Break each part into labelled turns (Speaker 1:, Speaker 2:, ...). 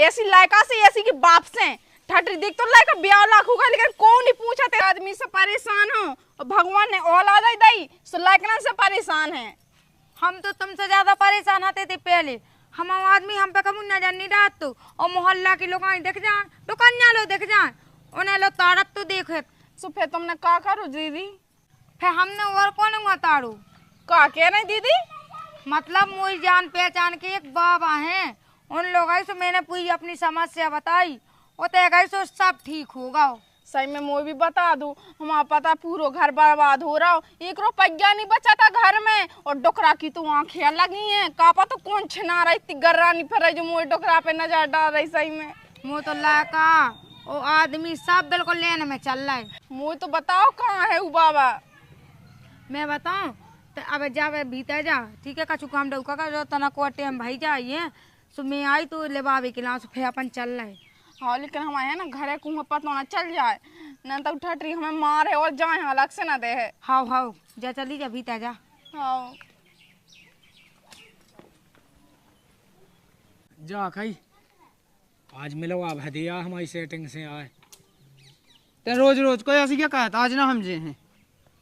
Speaker 1: ऐसी लायका से ऐसी की बाप से ठटरी देख तो लायका ब्याह लाख होगा, लेकिन कौन नहीं पूछा तेरे आदमी से परेशान हो और भगवान ने औलाद ही दी सो लायकना से परेशान है।
Speaker 2: हम तो तुमसे ज्यादा परेशान होते थे पहले। हम आदमी हम पे कभी नजर नहीं डाल तो और मोहल्ला के लोग देख जाए, दुकानिया लोग देख जाए, उन्हें लो तारत तो देखे।
Speaker 1: सो फिर तुमने का करो दीदी?
Speaker 2: फिर हमने और कौन हुआ तारू
Speaker 1: का कह रहे दीदी?
Speaker 2: मतलब मुझे जान पहचान के एक बाबा हैं, उन लोगों से मैंने पूरी अपनी समस्या बताई, वो तो गई सो सब ठीक होगा।
Speaker 1: सही में मुझे भी बता दूं, हमारा पता पूरा घर बर्बाद हो रहा हो, 1 रुपया नहीं बचा था घर में और डोकरा की तो आंखें लगी हैं। कापा तो कौन छिना रही इतनी गर्रानी फिर जो मुझे डोकरा पे नजर डाल रही। सही में
Speaker 2: मुँह तो लाका वो आदमी सब बिल्कुल लेन में चल रहा है।
Speaker 1: मुझे तो बताओ कहाँ है वो बाबा?
Speaker 2: मैं बताऊं तो अब जावे भीतर जा, ठीक है? कछु काम डौका का जो तना को टाइम भाई जाइए सो मैं आई तो ले बाबे के लाओ फिर अपन चल रहे।
Speaker 1: हाँ लेकिन हमारे है ना घरे कुआं पता ना चल जाए न तब ठटरी हमें मारे और जाए अलग से ना दे है।
Speaker 2: हाँ हाँ जा चली जा भीतर जा।
Speaker 1: हाँ
Speaker 3: जा खाई आज मिलवा भदिया हमारी सेटिंग से आए।
Speaker 4: ते रोज रोज कोई ऐसी क्या कहता आज ना हम जे हैं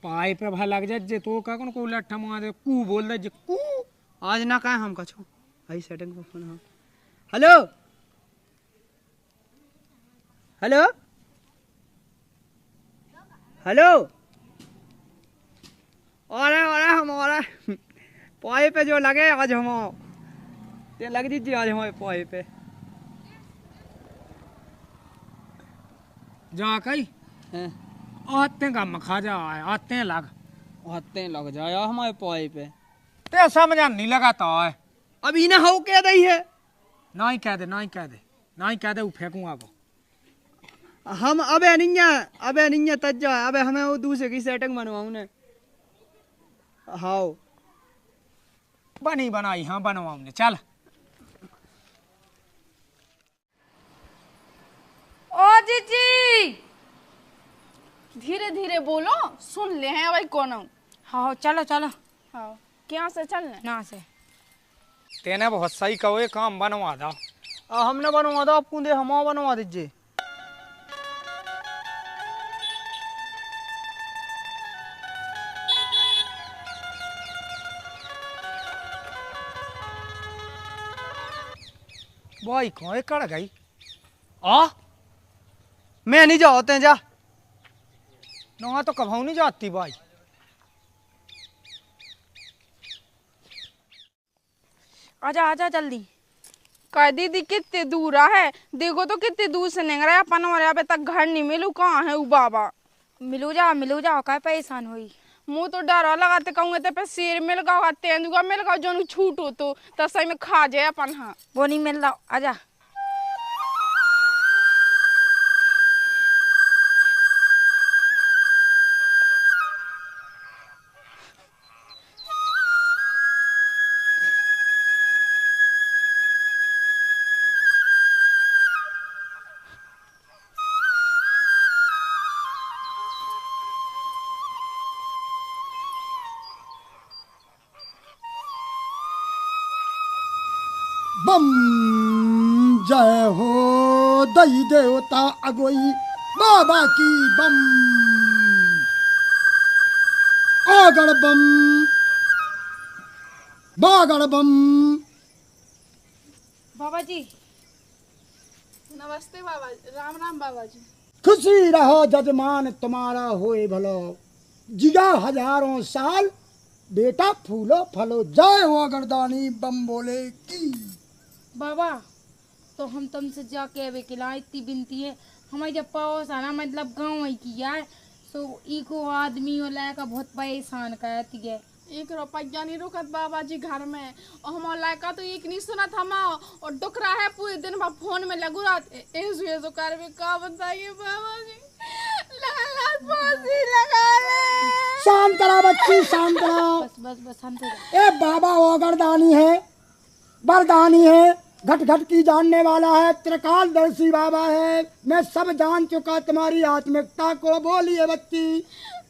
Speaker 3: पाई पे भा लग जाए तो का कौन को लट्ठा मार दे कू बोल दे जे कू
Speaker 4: आज ना कहे हम कछो आई सेटिंग पे फोन। हाँ हेलो हेलो हेलो अरे हम पाए पे जो लगे आज हम ते लग दीजिए आज हमारे पाए पे।
Speaker 3: जा खाई
Speaker 4: हैं
Speaker 3: आते का मखा जा आते लग
Speaker 4: जाए हमारे पाए पे
Speaker 3: ते समझ नहीं लगाता है।
Speaker 4: अभी ना हो क्या दही है
Speaker 3: ना ही कह दे वो फेंकूंगा को।
Speaker 4: हम अबे नहीं है तज्जा अबे हमें वो दूसरे की सेटिंग बनवाऊं ने। हाँ
Speaker 3: बनी बनाई हाँ बनवाऊंगे चल।
Speaker 2: ओ जीजी
Speaker 1: धीरे धीरे बोलो, सुन ले हैं भाई कौन हूँ।
Speaker 2: हाँ चलो चलो
Speaker 1: हाँ क्या से चलने
Speaker 2: ना से
Speaker 3: तेने बहुत सही कहो ये काम बनवा दो।
Speaker 4: हमने बनवा दो आपको दे हम बनवा दीजिए।
Speaker 3: भाई कौन कड़ गई आ
Speaker 4: मैं नहीं जाते जा
Speaker 3: ना तो कभाऊ नहीं जाती भाई।
Speaker 2: आजा आजा जल्दी।
Speaker 1: कह दीदी कितने दूर है, देखो तो कितने दूर से निकल रहा है अपन और अभी तक घर नहीं मिलू। कहाँ है वो बाबा?
Speaker 2: मिलू जाओ काय परेशान हुई।
Speaker 1: मुँह तो डरा लगाते कहूँगे तो पे शेर मिल गया तेंदुआ मिल गया जो छूट हो तो सही में खा जाए अपन। हाँ
Speaker 2: वो नहीं मिल रहा आजा।
Speaker 5: बम जय हो दई देवता अगोई बाबा की बम आगड़ बम बागड़ बम।
Speaker 2: बाबा जी
Speaker 1: नमस्ते बाबा जी। राम राम बाबा जी।
Speaker 5: खुशी रहो जजमान तुम्हारा होए भलो, जिया हजारों साल बेटा फूलो फलो। जय हो गर्दानी बम बोले की।
Speaker 2: बाबा तो हम तुमसे जाके अबे किला इतनी बिनती है हमारी जब पाओस आना मतलब गाँव ही किया है सो इको आदमी और लायका बहुत परेशान करती है।
Speaker 1: 1 रुपया नहीं रुकत बाबा जी घर में और हम लायका तो एक नहीं सुनत हम और डुकरा है पूरे दिन भर फोन में लगू रहते ऐसो कर भी का बताइए बाबा जी। लगा
Speaker 5: शांत रहो बच्ची शांत रहो।
Speaker 2: बस शांत हो जा।
Speaker 5: ए बाबा ओगरदानी है वरदानी है घट घट की जानने वाला है त्रिकालदर्शी बाबा है। मैं सब जान चुका तुम्हारी आत्मिकता को। बोलिए बच्ची।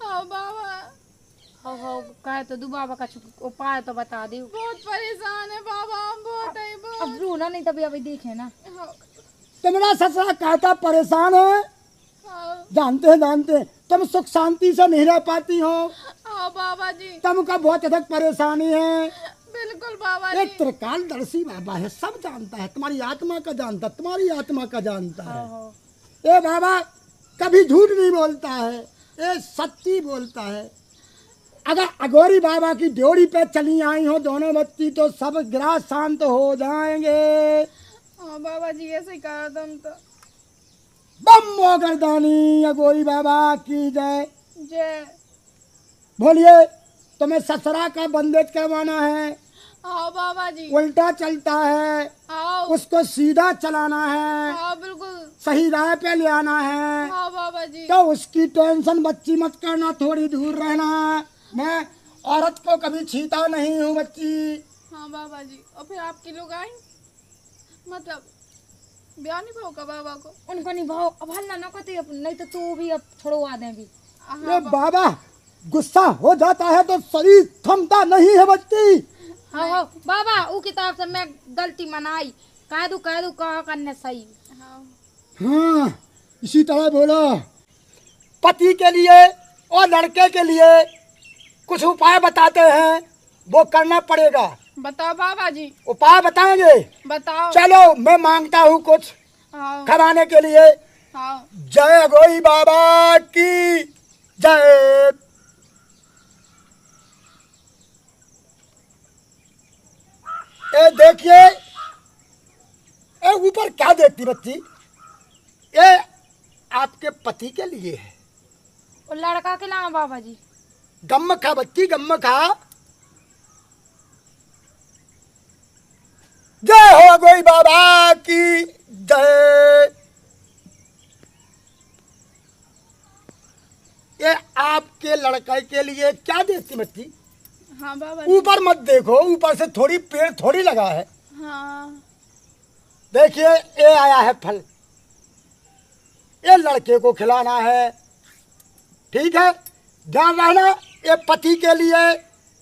Speaker 1: हाँ बाबा
Speaker 2: हो कहे तो दू बाबा का उपाय तो बता दो।
Speaker 1: बहुत परेशान है बाबा हम बहुत
Speaker 2: अब रोना नहीं तभी अभी देखे ना।
Speaker 1: हाँ,
Speaker 5: तुम्हारा ससुरा कहता परेशान है, जानते हैं तुम सुख शांति से नहीं रह पाती हो,
Speaker 1: हाँ बाबा जी,
Speaker 5: तुमको बहुत अधिक परेशानी है।
Speaker 1: बिल्कुल बाबा
Speaker 5: एक त्रिकालदर्शी बाबा है, सब जानता है, तुम्हारी आत्मा का जानता, तुम्हारी आत्मा का जानता है। ये बाबा कभी झूठ नहीं बोलता है, ये सच्ची बोलता है। अगर अघोरी बाबा की ड्योरी पे चली आई हो दोनों बच्ची तो सब गिलास शांत हो जाएंगे।
Speaker 1: हाँ बाबा जी, ऐसे ही कहा तुम तो।
Speaker 5: बम मोगरदानी अघोरी बाबा की जय।
Speaker 1: जय।
Speaker 5: बोलिए, तुम्हें ससुरा का बंदेज करवाना है,
Speaker 1: हाँ बाबा जी।
Speaker 5: उल्टा चलता है,
Speaker 1: हाँ
Speaker 5: उसको सीधा चलाना है,
Speaker 1: हाँ बिल्कुल।
Speaker 5: सही राह पे ले आना है।
Speaker 1: हाँ बाबा जी।
Speaker 5: तो उसकी टेंशन बच्ची मत करना, थोड़ी दूर रहना। मैं औरत को कभी छीता नहीं हूँ बच्ची।
Speaker 1: हाँ बाबा जी। और फिर आपके लोग आए, मतलब ब्याह नहीं भाव का बाबा को?
Speaker 2: उनको निभाओ, अब हल्ला न करते, नहीं तो तू भी अब छोड़वा दे भी।
Speaker 5: ये बाबा गुस्सा हो जाता है तो शरीर थमता नहीं है बच्ची।
Speaker 2: हाँ हाँ बाबा, वो किताब से मैं गलती मनाई, कह दू कहा करने सही।
Speaker 5: हाँ, इसी तरह बोलो। पति के लिए और लड़के के लिए कुछ उपाय बताते हैं, वो करना पड़ेगा।
Speaker 1: बताओ बाबा जी।
Speaker 5: उपाय बताएंगे?
Speaker 1: बताओ।
Speaker 5: चलो, मैं मांगता हूँ कुछ
Speaker 1: हाँ
Speaker 5: कराने के लिए।
Speaker 1: हाँ।
Speaker 5: जय अघोरी बाबा की जय। ये देखिए, ये ऊपर क्या देखती बच्ची? ये आपके पति के लिए है।
Speaker 2: और लड़का के लाओ बाबा जी।
Speaker 5: गम खा बच्ची, गम खा। जय हो अघोरी बाबा की जय। ये आपके लड़के के लिए क्या देती बच्ची?
Speaker 1: हाँ बाबा जी।
Speaker 5: ऊपर मत देखो, ऊपर से थोड़ी पेड़ थोड़ी लगा है।
Speaker 1: हाँ।
Speaker 5: देखिए, ये आया है फल, ये लड़के को खिलाना है, ठीक है? ध्यान रहना, ये पति के लिए,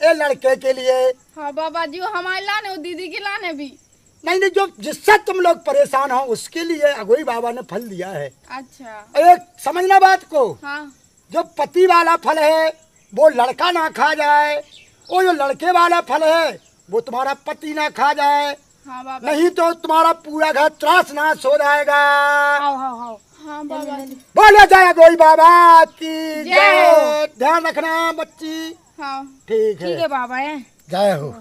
Speaker 5: ये लड़के के लिए।
Speaker 1: हाँ बाबा जी, वो हमारे लाने, वो दीदी के लाने भी।
Speaker 5: नहीं, जो जिससे तुम लोग परेशान हो उसके लिए अघोरी बाबा ने फल दिया है।
Speaker 1: अच्छा।
Speaker 5: एक समझना बात को,
Speaker 1: हाँ।
Speaker 5: जो पति वाला फल है वो लड़का ना खा जाए, और जो लड़के वाला फल है वो तुम्हारा पति ना खा जाए।
Speaker 1: हाँ बाबा।
Speaker 5: नहीं तो तुम्हारा पूरा घर त्रास नाश हो जाएगा।
Speaker 2: हाँ हाँ हाँ।
Speaker 1: हाँ बाबा जी।
Speaker 5: बोलो जय अघोरी बाबा की
Speaker 1: जय
Speaker 5: जय। ध्यान रखना बच्ची।
Speaker 1: हाँ
Speaker 5: ठीक है,
Speaker 2: ठीक है बाबा है।
Speaker 5: जय हो।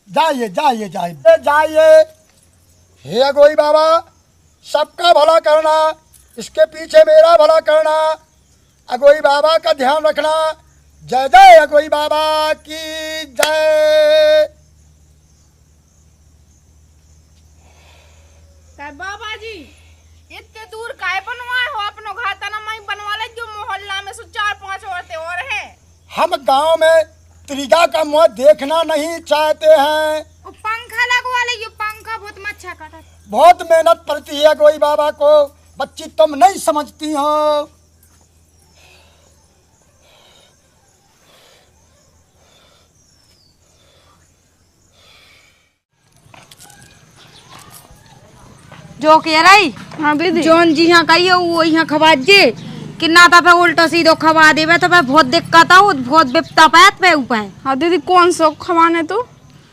Speaker 5: जाइए जाइए जाइए जाइए। हे अघोरी बाबा, सबका भला करना, इसके पीछे मेरा भला करना, अघोरी बाबा का ध्यान रखना। जय जय अघोरी बाबा की जय।
Speaker 1: बाबा जी, इतने दूर काय बनवाए हो अपनो घर? तना मैं बनवा ले, जो मोहल्ला में सो 4-5 औरतें और हैं।
Speaker 5: हम गांव में त्रिगा का मुँह देखना नहीं चाहते हैं।
Speaker 2: वो पंखा लगवा ले, ये पंखा बहुत मच्छा काटा।
Speaker 5: बहुत मेहनत पड़ती है अघोरी बाबा को, बच्ची तुम नहीं समझती हो।
Speaker 2: जो कह रही,
Speaker 1: हाँ दीदी।
Speaker 2: जोन जी यहाँ कही वो यहाँ खवा जे कि ना तो पे उल्टा सीधो खवा देवे तो पे बहुत दिक्कत हो, बहुत विपता पैत पे ऊपर।
Speaker 1: हाँ दीदी, कौन सो खवाने तू?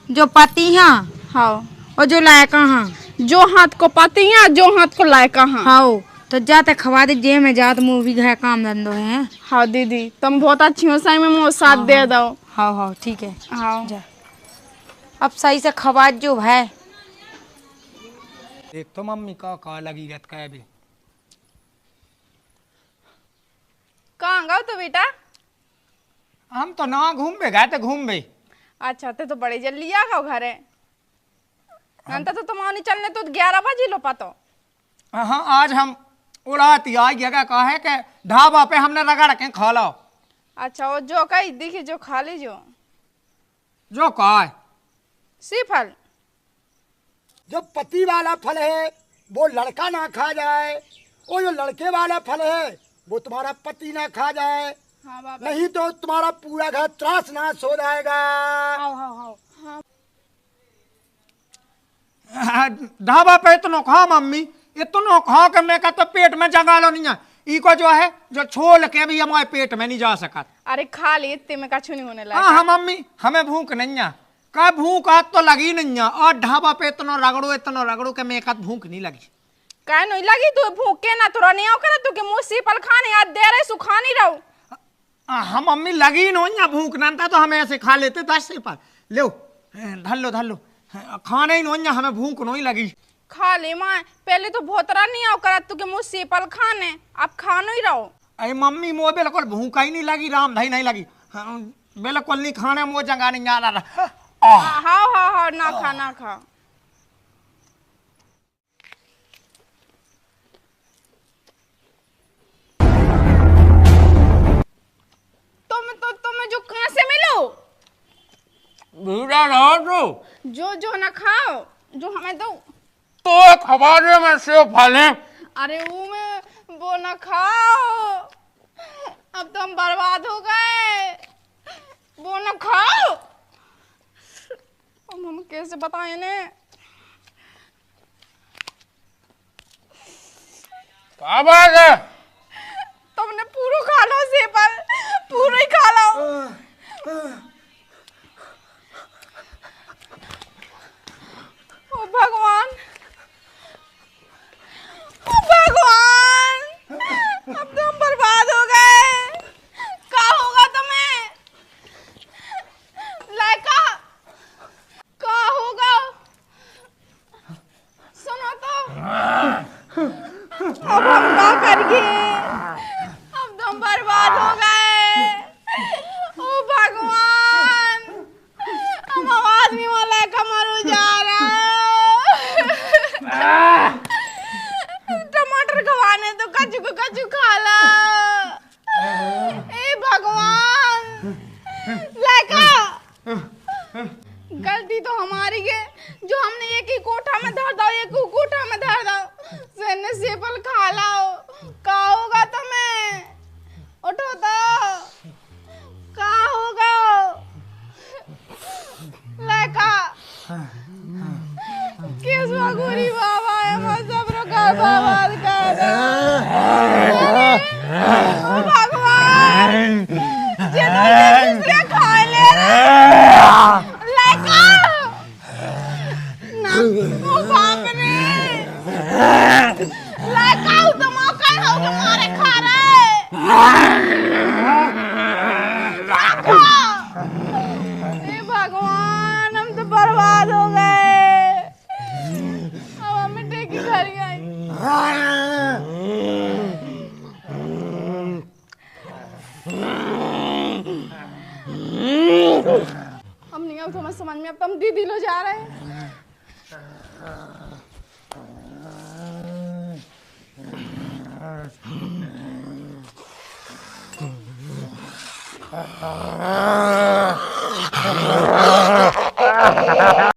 Speaker 2: जो पति हैं
Speaker 1: हाँ,
Speaker 2: और जो लायका हैं।
Speaker 1: जो हाथ को पति है, जो हाथ को लायका हाँ।
Speaker 2: हाँ, तो जाते खवा दे, जे में जात मुँह भी घर काम धंधो है।
Speaker 1: हाँ दीदी, तुम बहुत अच्छी हो, सही में मुझे साथ दे दो।
Speaker 2: हाँ हाँ ठीक है।
Speaker 1: हाँ।
Speaker 2: जा, अब सही से खवा जो है।
Speaker 3: देख तो मम्मी का लगी रहत का अभी।
Speaker 1: कहाँ गए तो बेटा?
Speaker 3: हम तो ना घूमबे गए, तो घूमबे।
Speaker 1: अच्छा, ते तो बड़े जल्दी आ गए घरे। नंतर तो तुम्हारी चलने तो 11 बजे लो पातो।
Speaker 3: हाँ, आज हम उड़ाती आई जगह का है कि ढाबा पे हमने रगड़ के खा लो।
Speaker 1: अच्छा, वो जो कही दिखी जो खा ली
Speaker 3: जो का है
Speaker 1: सी फल।
Speaker 5: जो पति वाला फल है वो लड़का ना खा जाए, और जो लड़के वाला फल है वो तुम्हारा पति ना खा जाए।
Speaker 1: हाँ बाबा।
Speaker 5: नहीं तो तुम्हारा पूरा घर त्रास नाश हो जाएगा।
Speaker 2: हाँ हाँ हाँ।
Speaker 3: ढाबा पे इतनो खा मम्मी, इतनो खा के मैं कहता पेट में जगा लो नहीं है। इको जो है जो छोल के भी हमारे पेट में नहीं जा सका।
Speaker 1: अरे खा ले, इतने में कछु नहीं होने लगा।
Speaker 3: हाँ मम्मी, हमें भूख नहीं है। का भूख आज तो लगी नहीं है, और ढाबा पे इतनो रगड़ो के मैं भूख नहीं लगी।
Speaker 1: काय नहीं लगी? तू भूखे ना तोरा नहीं आओ तू के मुंह सीपल खाने याद दे रहे सुखानी रहो।
Speaker 3: हम मम्मी लगी नहीं भूख ना था तो हम ऐसे खा लेते 10 से पर लो धर लो खाने ही नहीं, हमें भूख नहीं लगी।
Speaker 1: खा ले माँ, पहले तो भोतरा नहीं आओ करा तू के मुंह सीपल खाने, अब खानो ही रहो।
Speaker 3: अरे मम्मी मुझे बिल्कुल भूख ही नहीं लगी, राम धाई नहीं लगी, बिल्कुल नहीं खाने मुझे जगह नहीं आ रहा।
Speaker 1: हाँ ना खा। तुम जो कहाँ से मिलो?
Speaker 3: भूरा रहो तो
Speaker 1: जो ना खाओ, जो हमें दो।
Speaker 3: तो खबारे में से फले।
Speaker 1: अरे वो में वो ना खाओ, अब तो हम बर्बाद हो गए। वो ना खाओ, अब हम कैसे बताएं ने?
Speaker 3: क्या बात है?
Speaker 1: तुमने पूरा खा लो सेपल, पूरा ही खा लो। ओ भगवान, अब तो हम बर्बाद हो गए। क्या होगा तुम्हें? लाइका क्या होगा? सुनो तो, अब हम क्या करेंगे? अब तो हम बर्बाद हो गए। ओ भगवान, हम आदमी वाला कमर जा रहा है। टमाटर खवाने तो कचू खा ला। ए भगवान, लाइका गलती तो हमारी है जो हमने एक ही कोठा में धर दो, सेने सेपल खा लाओ। का होगा तुम्हें? उठो तो, का होगा? लाइका किस भगोरी बाबा है, मैं सब का बर्बाद कर ओ भगवान, ये तो दूसरे खा ले लाइका ना। ओ बाप रे, लाइका तो मौका हो तुम्हारे खा रहे। हे भगवान, हम तो बर्बाद हो गए। अब हम मिट्टी की घर गए। हम नहीं अब समझ में, अब तो हम दीदी लो जा रहे हैं।